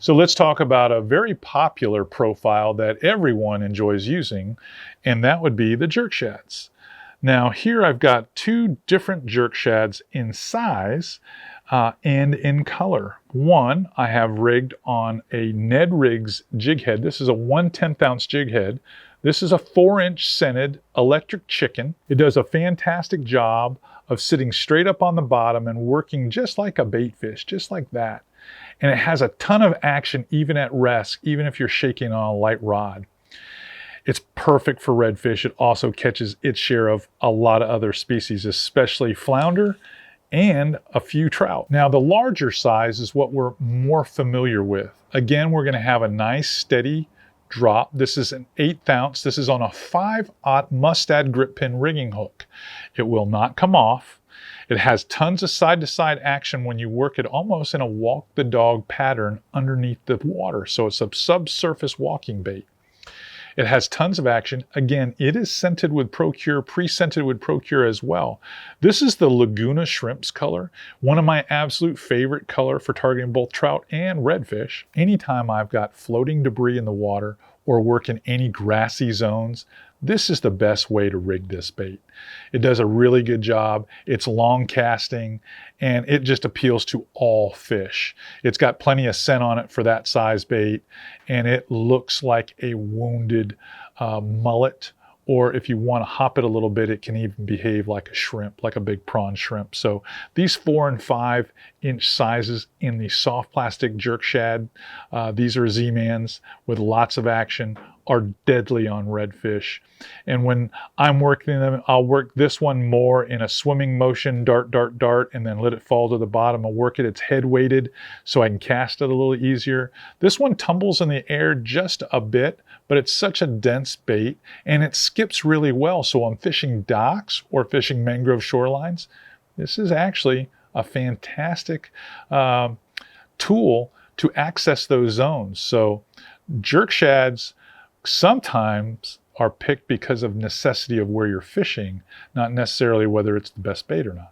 So let's talk about a very popular profile that everyone enjoys using, and that would be the jerk shads. Now here I've got two different jerk shads in size and in color. One I have rigged on a Ned Riggs jig head. This is a 1/10 ounce jig head. This is a 4-inch scented electric chicken. It does a fantastic job of sitting straight up on the bottom and working just like a bait fish, just like that. And it has a ton of action even at rest, even if you're shaking on a light rod. It's perfect for redfish. It also catches its share of a lot of other species, especially flounder and a few trout. Now the larger size is what we're more familiar with. Again, we're going to have a nice steady drop. This is an 1/8 ounce. This is on a 5/0 Mustad grip pin rigging hook. It will not come off. It has tons of side-to-side action when you work it almost in a walk the dog pattern underneath the water. So it's a subsurface walking bait. It has tons of action. Again, it is scented with Procure, pre-scented with Procure as well. This is the Laguna Shrimps color, one of my absolute favorite color for targeting both trout and redfish. Anytime I've got floating debris in the water or work in any grassy zones, this is the best way to rig this bait. It does a really good job. It's long casting and it just appeals to all fish. It's got plenty of scent on it for that size bait, and it looks like a wounded mullet, or if you want to hop it a little bit, it can even behave like a shrimp, like a big prawn shrimp. So these 4 and 5-inch sizes in the soft plastic jerk shad, these are Z-Mans with lots of action, are deadly on redfish. And when I'm working them, I'll work this one more in a swimming motion, dart, dart, dart, and then let it fall to the bottom. I'll work it, it's head weighted, so I can cast it a little easier. This one tumbles in the air just a bit, but it's such a dense bait and it skips really well. So I'm fishing docks or fishing mangrove shorelines. This is actually a fantastic tool to access those zones. So jerk shads sometimes are picked because of necessity of where you're fishing, not necessarily whether it's the best bait or not.